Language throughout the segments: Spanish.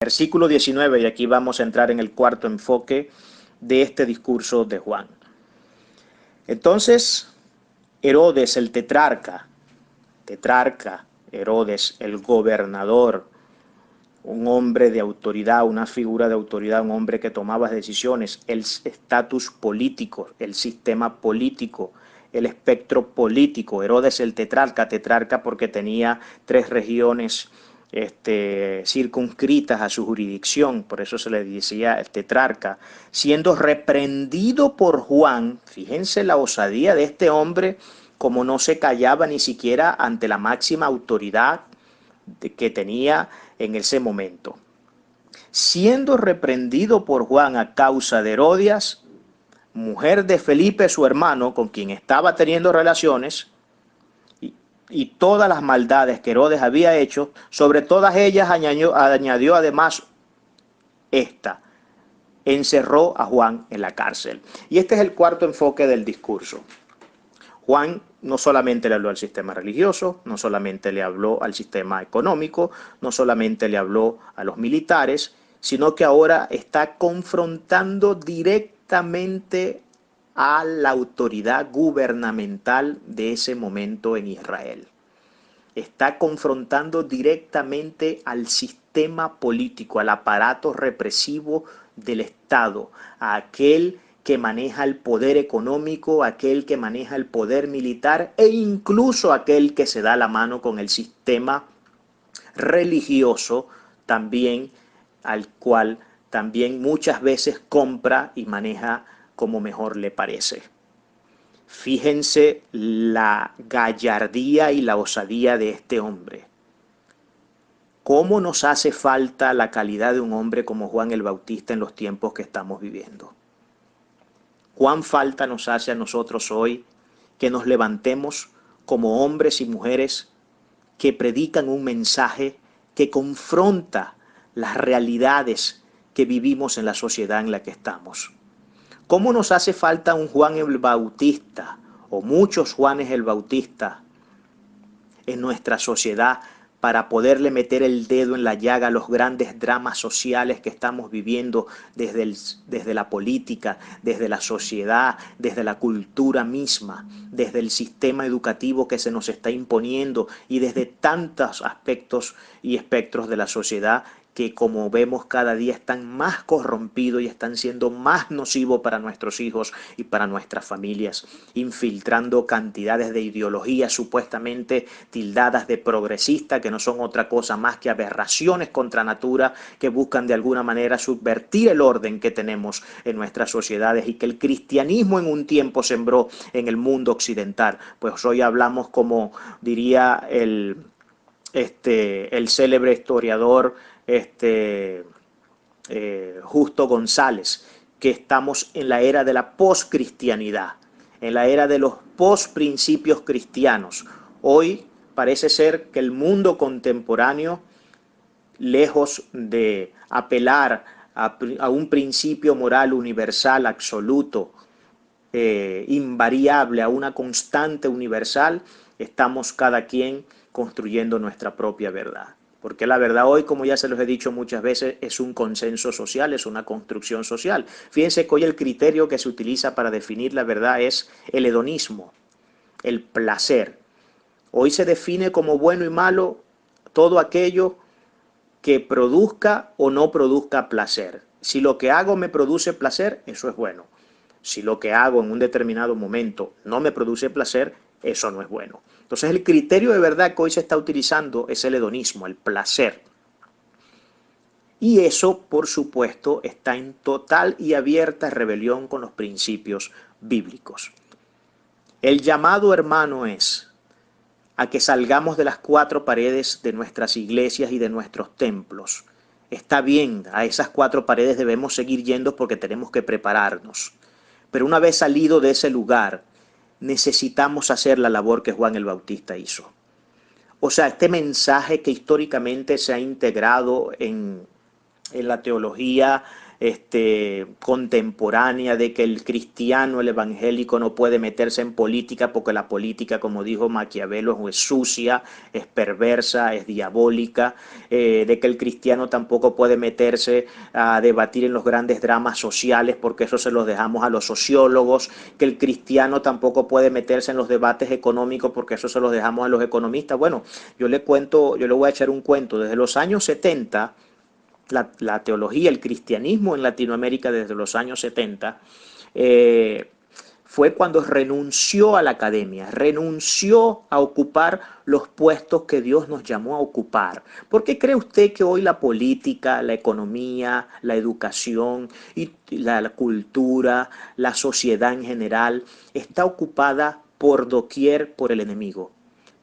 Versículo 19, y aquí vamos a entrar en el cuarto enfoque de este discurso de Juan. Entonces, Herodes el tetrarca, Herodes el gobernador, un hombre de autoridad, una figura de autoridad, un hombre que tomaba decisiones, el estatus político, el sistema político, el espectro político. Herodes el tetrarca porque tenía 3 regiones circunscritas a su jurisdicción, por eso se le decía el tetrarca, siendo reprendido por Juan. Fíjense la osadía de este hombre, como no se callaba ni siquiera ante la máxima autoridad que tenía en ese momento. Siendo reprendido por Juan a causa de Herodias, mujer de Felipe su hermano, con quien estaba teniendo relaciones, y todas las maldades que Herodes había hecho, sobre todas ellas añadió además esta: encerró a Juan en la cárcel. Y este es el cuarto enfoque del discurso. Juan no solamente le habló al sistema religioso, no solamente le habló al sistema económico, no solamente le habló a los militares, sino que ahora está confrontando directamente a la autoridad gubernamental de ese momento en Israel. Está confrontando directamente al sistema político, al aparato represivo del Estado, a aquel que maneja el poder económico, aquel que maneja el poder militar e incluso aquel que se da la mano con el sistema religioso también, al cual también muchas veces compra y maneja como mejor le parece. Fíjense la gallardía y la osadía de este hombre. ¿Cómo nos hace falta la calidad de un hombre como Juan el Bautista en los tiempos que estamos viviendo? ¿Cuán falta nos hace a nosotros hoy que nos levantemos como hombres y mujeres que predican un mensaje que confronta las realidades que vivimos en la sociedad en la que estamos? ¿Cómo nos hace falta un Juan el Bautista o muchos Juanes el Bautista en nuestra sociedad para poderle meter el dedo en la llaga a los grandes dramas sociales que estamos viviendo desde la política, desde la sociedad, desde la cultura misma, desde el sistema educativo que se nos está imponiendo y desde tantos aspectos y espectros de la sociedad que, como vemos, cada día están más corrompidos y están siendo más nocivos para nuestros hijos y para nuestras familias, infiltrando cantidades de ideologías supuestamente tildadas de progresistas, que no son otra cosa más que aberraciones contra natura, que buscan de alguna manera subvertir el orden que tenemos en nuestras sociedades y que el cristianismo en un tiempo sembró en el mundo occidental. Pues hoy hablamos, como diría el célebre historiador Justo González, que estamos en la era de la poscristianidad, en la era de los posprincipios cristianos. Hoy parece ser que el mundo contemporáneo, lejos de apelar a un principio moral universal, absoluto, invariable, a una constante universal, estamos cada quien construyendo nuestra propia verdad. Porque la verdad hoy, como ya se los he dicho muchas veces, es un consenso social, es una construcción social. Fíjense que hoy el criterio que se utiliza para definir la verdad es el hedonismo, el placer. Hoy se define como bueno y malo todo aquello que produzca o no produzca placer. Si lo que hago me produce placer, eso es bueno. Si lo que hago en un determinado momento no me produce placer, eso no es bueno. Entonces el criterio de verdad que hoy se está utilizando es el hedonismo, el placer. Y eso, por supuesto, está en total y abierta rebelión con los principios bíblicos. El llamado, hermano, es a que salgamos de las 4 paredes de nuestras iglesias y de nuestros templos. Está bien, a esas 4 paredes debemos seguir yendo porque tenemos que prepararnos. Pero una vez salido de ese lugar, necesitamos hacer la labor que Juan el Bautista hizo. O sea, este mensaje que históricamente se ha integrado en en la teología contemporánea de que el cristiano, el evangélico, no puede meterse en política porque la política, como dijo Maquiavelo, es sucia, es perversa, es diabólica, de que el cristiano tampoco puede meterse a debatir en los grandes dramas sociales porque eso se los dejamos a los sociólogos, que el cristiano tampoco puede meterse en los debates económicos porque eso se los dejamos a los economistas. Bueno, yo le voy a echar un cuento. Desde los años 70, la teología, el cristianismo en Latinoamérica desde los años 70, fue cuando renunció a la academia, renunció a ocupar los puestos que Dios nos llamó a ocupar. ¿Por qué cree usted que hoy la política, la economía, la educación y la cultura, la sociedad en general está ocupada por doquier por el enemigo?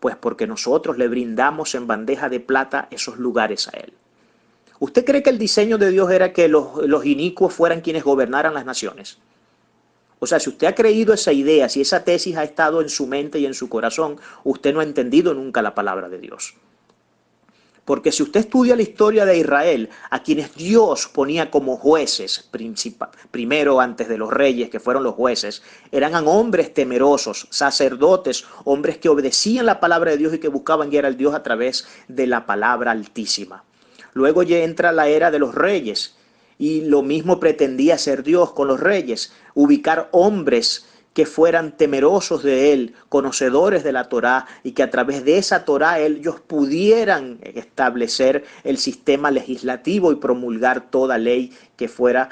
Pues porque nosotros le brindamos en bandeja de plata esos lugares a él. ¿Usted cree que el diseño de Dios era que los inicuos fueran quienes gobernaran las naciones? O sea, si usted ha creído esa idea, si esa tesis ha estado en su mente y en su corazón, usted no ha entendido nunca la palabra de Dios. Porque si usted estudia la historia de Israel, a quienes Dios ponía como jueces, primero antes de los reyes, que fueron los jueces, eran hombres temerosos, sacerdotes, hombres que obedecían la palabra de Dios y que buscaban guiar al Dios a través de la palabra altísima. Luego ya entra la era de los reyes y lo mismo pretendía hacer Dios con los reyes, ubicar hombres que fueran temerosos de él, conocedores de la Torá y que a través de esa Torá ellos pudieran establecer el sistema legislativo y promulgar toda ley que fuera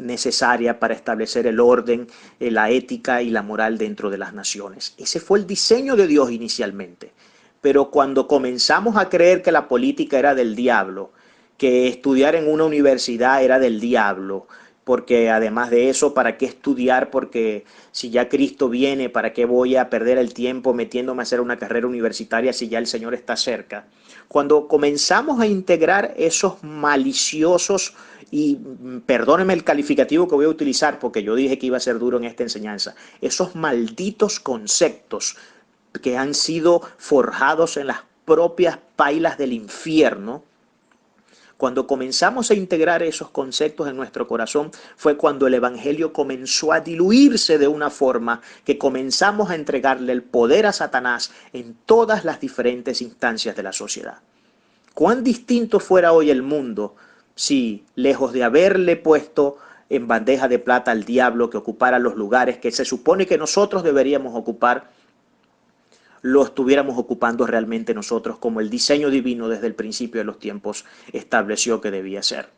necesaria para establecer el orden, la ética y la moral dentro de las naciones. Ese fue el diseño de Dios inicialmente. Pero cuando comenzamos a creer que la política era del diablo, que estudiar en una universidad era del diablo, porque además de eso, ¿para qué estudiar? Porque si ya Cristo viene, ¿para qué voy a perder el tiempo metiéndome a hacer una carrera universitaria si ya el Señor está cerca? Cuando comenzamos a integrar esos maliciosos, y perdónenme el calificativo que voy a utilizar porque yo dije que iba a ser duro en esta enseñanza, esos malditos conceptos que han sido forjados en las propias pailas del infierno, cuando comenzamos a integrar esos conceptos en nuestro corazón, fue cuando el evangelio comenzó a diluirse de una forma que comenzamos a entregarle el poder a Satanás en todas las diferentes instancias de la sociedad. ¿Cuán distinto fuera hoy el mundo si, lejos de haberle puesto en bandeja de plata al diablo que ocupara los lugares que se supone que nosotros deberíamos ocupar, lo estuviéramos ocupando realmente nosotros como el diseño divino desde el principio de los tiempos estableció que debía ser?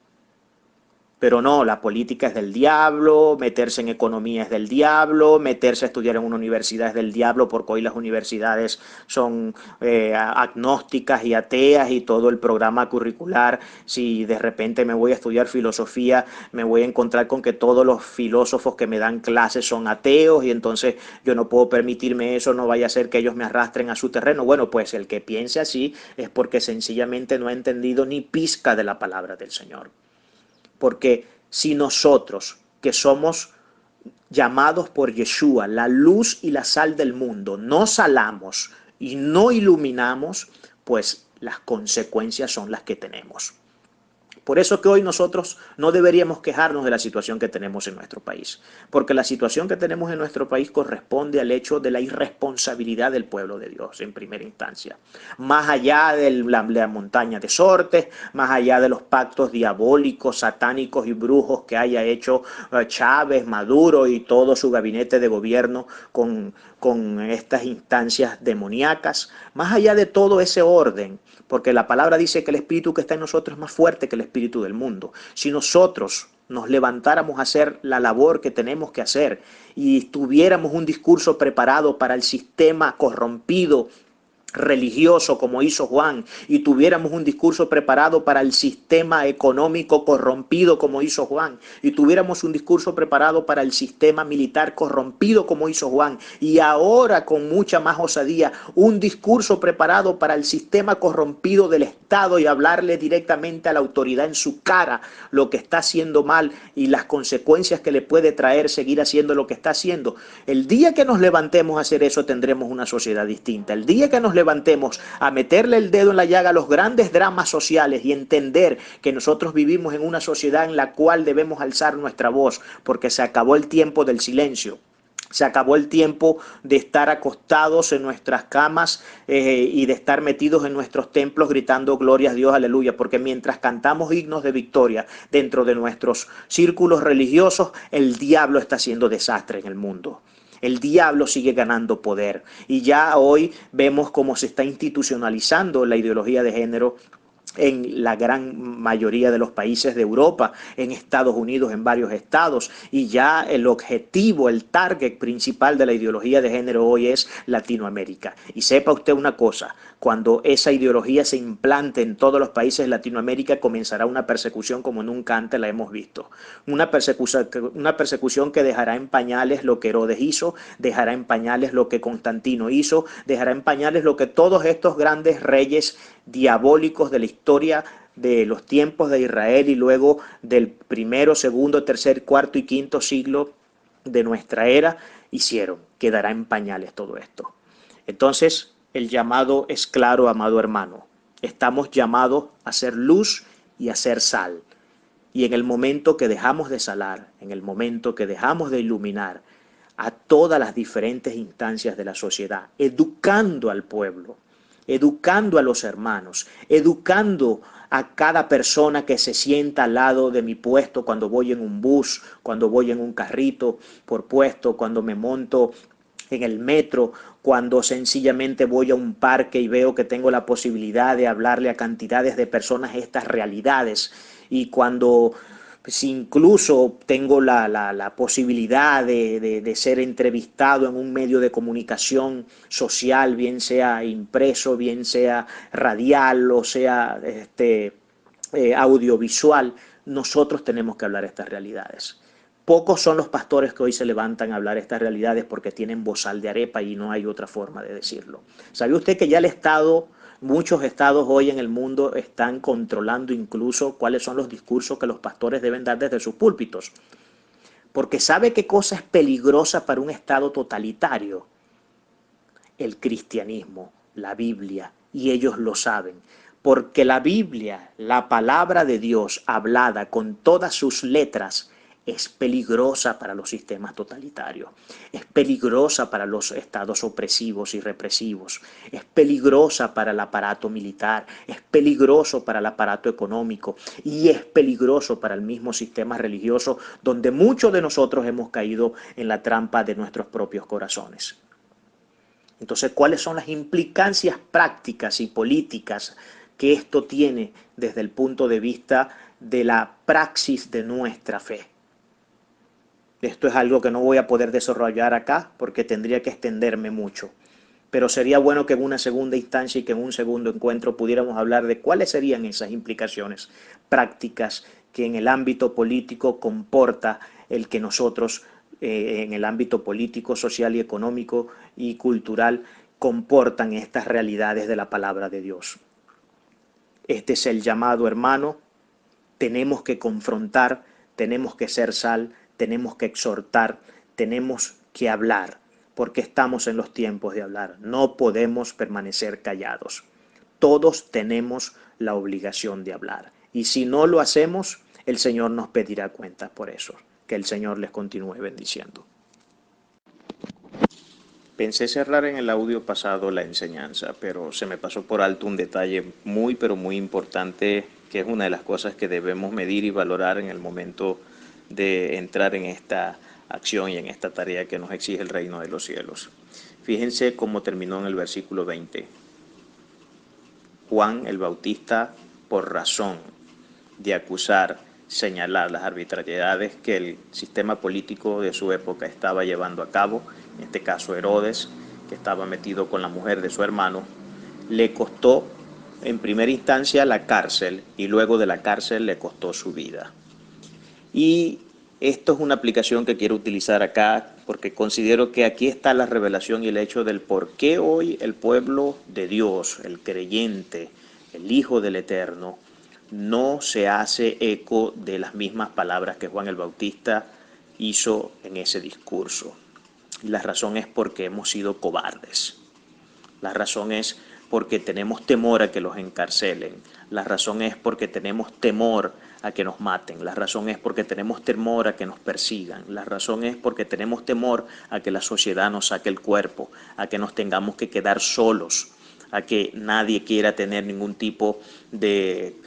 Pero no, la política es del diablo, meterse en economía es del diablo, meterse a estudiar en una universidad es del diablo, porque hoy las universidades son agnósticas y ateas y todo el programa curricular. Si de repente me voy a estudiar filosofía, me voy a encontrar con que todos los filósofos que me dan clases son ateos y entonces yo no puedo permitirme eso, no vaya a ser que ellos me arrastren a su terreno. Bueno, pues el que piense así es porque sencillamente no ha entendido ni pizca de la palabra del Señor. Porque si nosotros, que somos llamados por Yeshua, la luz y la sal del mundo, no salamos y no iluminamos, pues las consecuencias son las que tenemos. Por eso que hoy nosotros no deberíamos quejarnos de la situación que tenemos en nuestro país, porque la situación que tenemos en nuestro país corresponde al hecho de la irresponsabilidad del pueblo de Dios en primera instancia. Más allá de la montaña de sortes, más allá de los pactos diabólicos, satánicos y brujos que haya hecho Chávez, Maduro y todo su gabinete de gobierno con estas instancias demoníacas, más allá de todo ese orden, porque la palabra dice que el espíritu que está en nosotros es más fuerte que el espíritu del mundo. Si nosotros nos levantáramos a hacer la labor que tenemos que hacer y tuviéramos un discurso preparado para el sistema corrompido religioso como hizo Juan y tuviéramos un discurso preparado para el sistema económico corrompido como hizo Juan y tuviéramos un discurso preparado para el sistema militar corrompido como hizo Juan y ahora con mucha más osadía un discurso preparado para el sistema corrompido del Estado y hablarle directamente a la autoridad en su cara lo que está haciendo mal y las consecuencias que le puede traer seguir haciendo lo que está haciendo. El día que nos levantemos a hacer eso tendremos una sociedad distinta. El día que nos levantemos a meterle el dedo en la llaga a los grandes dramas sociales y entender que nosotros vivimos en una sociedad en la cual debemos alzar nuestra voz, porque se acabó el tiempo del silencio. Se acabó el tiempo de estar acostados en nuestras camas y de estar metidos en nuestros templos gritando gloria a Dios, aleluya, porque mientras cantamos himnos de victoria dentro de nuestros círculos religiosos, el diablo está haciendo desastre en el mundo. El diablo sigue ganando poder y ya hoy vemos cómo se está institucionalizando la ideología de género en la gran mayoría de los países de Europa, en Estados Unidos, en varios estados, y ya el objetivo, el target principal de la ideología de género hoy es Latinoamérica. Y sepa usted una cosa, cuando esa ideología se implante en todos los países de Latinoamérica, comenzará una persecución como nunca antes la hemos visto. Una persecución que dejará en pañales lo que Herodes hizo, dejará en pañales lo que Constantino hizo, dejará en pañales lo que todos estos grandes reyes diabólicos de la historia de los tiempos de Israel y luego del primero, segundo, tercer, cuarto y quinto siglo de nuestra era hicieron. Quedará en pañales todo esto. Entonces, el llamado es claro, amado hermano. Estamos llamados a ser luz y a ser sal. Y en el momento que dejamos de salar, en el momento que dejamos de iluminar a todas las diferentes instancias de la sociedad, educando al pueblo, educando a los hermanos, educando a cada persona que se sienta al lado de mi puesto cuando voy en un bus, cuando voy en un carrito por puesto, cuando me monto en el metro, cuando sencillamente voy a un parque y veo que tengo la posibilidad de hablarle a cantidades de personas estas realidades, y cuando si incluso tengo la posibilidad de ser entrevistado en un medio de comunicación social, bien sea impreso, bien sea radial o sea audiovisual, nosotros tenemos que hablar estas realidades. Pocos son los pastores que hoy se levantan a hablar estas realidades porque tienen bozal de arepa y no hay otra forma de decirlo. ¿Sabe usted que ya el Estado, muchos estados hoy en el mundo están controlando incluso cuáles son los discursos que los pastores deben dar desde sus púlpitos? Porque ¿sabe qué cosa es peligrosa para un Estado totalitario? El cristianismo, la Biblia, y ellos lo saben. Porque la Biblia, la palabra de Dios hablada con todas sus letras, es peligrosa para los sistemas totalitarios, es peligrosa para los estados opresivos y represivos, es peligrosa para el aparato militar, es peligroso para el aparato económico y es peligroso para el mismo sistema religioso donde muchos de nosotros hemos caído en la trampa de nuestros propios corazones. Entonces, ¿cuáles son las implicancias prácticas y políticas que esto tiene desde el punto de vista de la praxis de nuestra fe? Esto es algo que no voy a poder desarrollar acá porque tendría que extenderme mucho. Pero sería bueno que en una segunda instancia y que en un segundo encuentro pudiéramos hablar de cuáles serían esas implicaciones prácticas que en el ámbito político comporta el que nosotros, en el ámbito político, social y económico y cultural, comportan estas realidades de la palabra de Dios. Este es el llamado, hermano. Tenemos que confrontar, tenemos que ser sal, tenemos que exhortar, tenemos que hablar, porque estamos en los tiempos de hablar. No podemos permanecer callados. Todos tenemos la obligación de hablar. Y si no lo hacemos, el Señor nos pedirá cuentas por eso. Que el Señor les continúe bendiciendo. Pensé cerrar en el audio pasado la enseñanza, pero se me pasó por alto un detalle muy, pero muy importante, que es una de las cosas que debemos medir y valorar en el momento de entrar en esta acción y en esta tarea que nos exige el reino de los cielos. Fíjense cómo terminó en el versículo 20. Juan el Bautista, por razón de acusar, señalar las arbitrariedades que el sistema político de su época estaba llevando a cabo, en este caso Herodes, que estaba metido con la mujer de su hermano, le costó en primera instancia la cárcel y luego de la cárcel le costó su vida. Y esto es una aplicación que quiero utilizar acá porque considero que aquí está la revelación y el hecho del por qué hoy el pueblo de Dios, el creyente, el Hijo del Eterno, no se hace eco de las mismas palabras que Juan el Bautista hizo en ese discurso. Y la razón es porque hemos sido cobardes. La razón es porque tenemos temor a que los encarcelen. La razón es porque tenemos temor a que nos maten. La razón es porque tenemos temor a que nos persigan. La razón es porque tenemos temor a que la sociedad nos saque el cuerpo, a que nos tengamos que quedar solos, a que nadie quiera tener ningún tipo de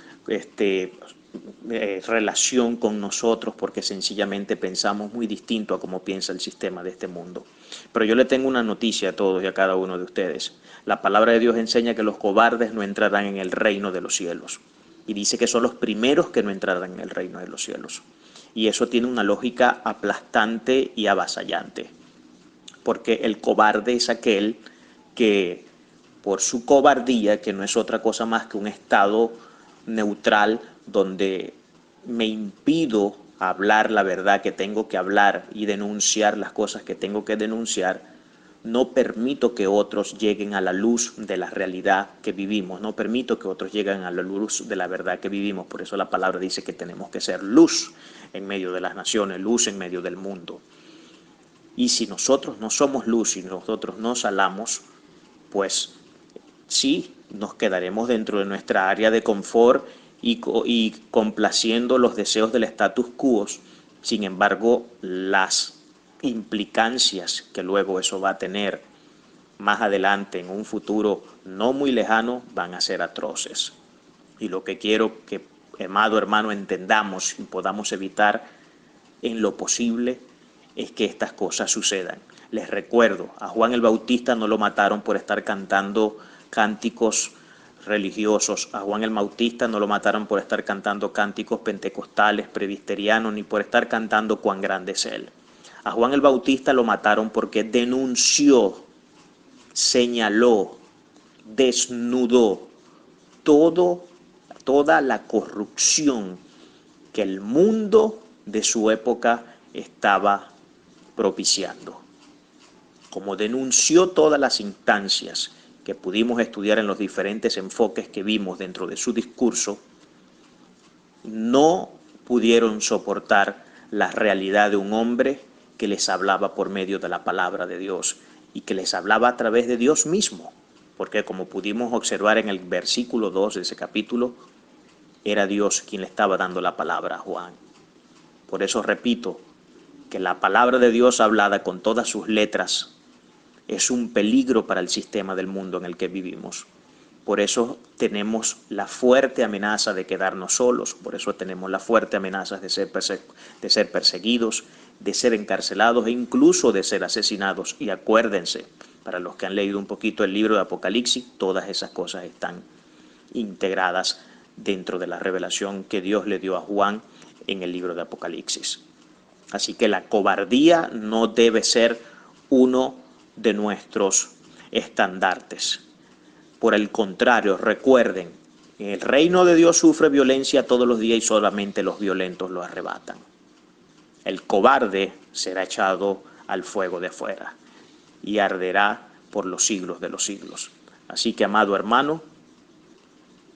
relación con nosotros porque sencillamente pensamos muy distinto a cómo piensa el sistema de este mundo. Pero yo le tengo una noticia a todos y a cada uno de ustedes. La palabra de Dios enseña que los cobardes no entrarán en el reino de los cielos. Y dice que son los primeros que no entrarán en el reino de los cielos. Y eso tiene una lógica aplastante y avasallante. Porque el cobarde es aquel que por su cobardía, que no es otra cosa más que un estado neutral donde me impido hablar la verdad que tengo que hablar y denunciar las cosas que tengo que denunciar, no permito que otros lleguen a la luz de la realidad que vivimos, no permito que otros lleguen a la luz de la verdad que vivimos. Por eso la palabra dice que tenemos que ser luz en medio de las naciones, luz en medio del mundo. Y si nosotros no somos luz y nosotros no salamos, pues sí, nos quedaremos dentro de nuestra área de confort y complaciendo los deseos del status quo. Sin embargo, las implicancias que luego eso va a tener más adelante en un futuro no muy lejano van a ser atroces. Y lo que quiero que, amado hermano, entendamos y podamos evitar en lo posible es que estas cosas sucedan. Les recuerdo, a Juan el Bautista no lo mataron por estar cantando cánticos religiosos. A Juan el Bautista no lo mataron por estar cantando cánticos pentecostales, presbiterianos, ni por estar cantando cuán grande es Él. A Juan el Bautista lo mataron porque denunció, señaló, desnudó toda la corrupción que el mundo de su época estaba propiciando. Como denunció todas las instancias que pudimos estudiar en los diferentes enfoques que vimos dentro de su discurso, no pudieron soportar la realidad de un hombre que les hablaba por medio de la palabra de Dios y que les hablaba a través de Dios mismo, porque como pudimos observar en el versículo 2 de ese capítulo, era Dios quien le estaba dando la palabra a Juan. Por eso repito, que la palabra de Dios hablada con todas sus letras es un peligro para el sistema del mundo en el que vivimos. Por eso tenemos la fuerte amenaza de quedarnos solos, por eso tenemos la fuerte amenaza de ser perseguidos, de ser encarcelados e incluso de ser asesinados. Y acuérdense, para los que han leído un poquito el libro de Apocalipsis, todas esas cosas están integradas dentro de la revelación que Dios le dio a Juan en el libro de Apocalipsis. Así que la cobardía no debe ser uno de nuestros estandartes. Por el contrario, recuerden, el reino de Dios sufre violencia todos los días y solamente los violentos lo arrebatan. El cobarde será echado al fuego de afuera y arderá por los siglos de los siglos. Así que, amado hermano,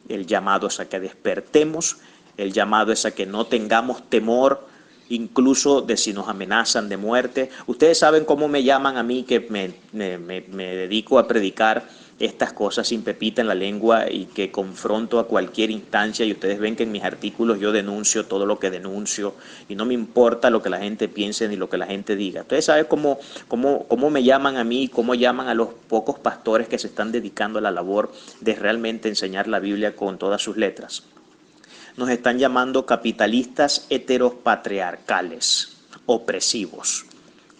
el llamado es a que despertemos, el llamado es a que no tengamos temor incluso de si nos amenazan de muerte. Ustedes saben cómo me llaman a mí, que me dedico a predicar estas cosas sin pepita en la lengua y que confronto a cualquier instancia, y ustedes ven que en mis artículos yo denuncio todo lo que denuncio y no me importa lo que la gente piense ni lo que la gente diga. Ustedes saben cómo me llaman a mí, cómo llaman a los pocos pastores que se están dedicando a la labor de realmente enseñar la Biblia con todas sus letras. Nos están llamando capitalistas heteropatriarcales, opresivos.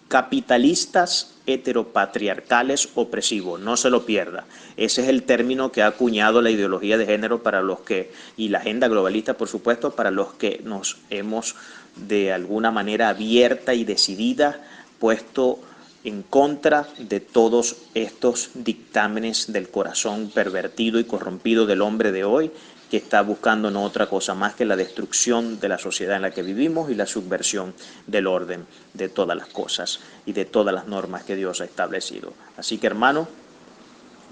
Capitalistas heteropatriarcales opresivos, no se lo pierda. Ese es el término que ha acuñado la ideología de género para los que, y la agenda globalista, por supuesto, para los que nos hemos de alguna manera abierta y decidida puesto en contra de todos estos dictámenes del corazón pervertido y corrompido del hombre de hoy, que está buscando no otra cosa más que la destrucción de la sociedad en la que vivimos y la subversión del orden de todas las cosas y de todas las normas que Dios ha establecido. Así que, hermano,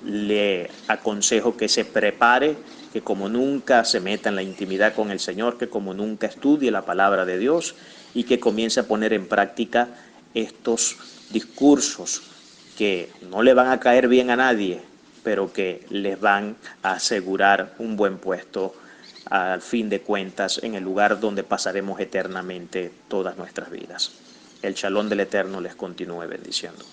le aconsejo que se prepare, que como nunca se meta en la intimidad con el Señor, que como nunca estudie la palabra de Dios y que comience a poner en práctica estos discursos que no le van a caer bien a nadie, pero que les van a asegurar un buen puesto al fin de cuentas en el lugar donde pasaremos eternamente todas nuestras vidas. El shalom del Eterno les continúe bendiciendo.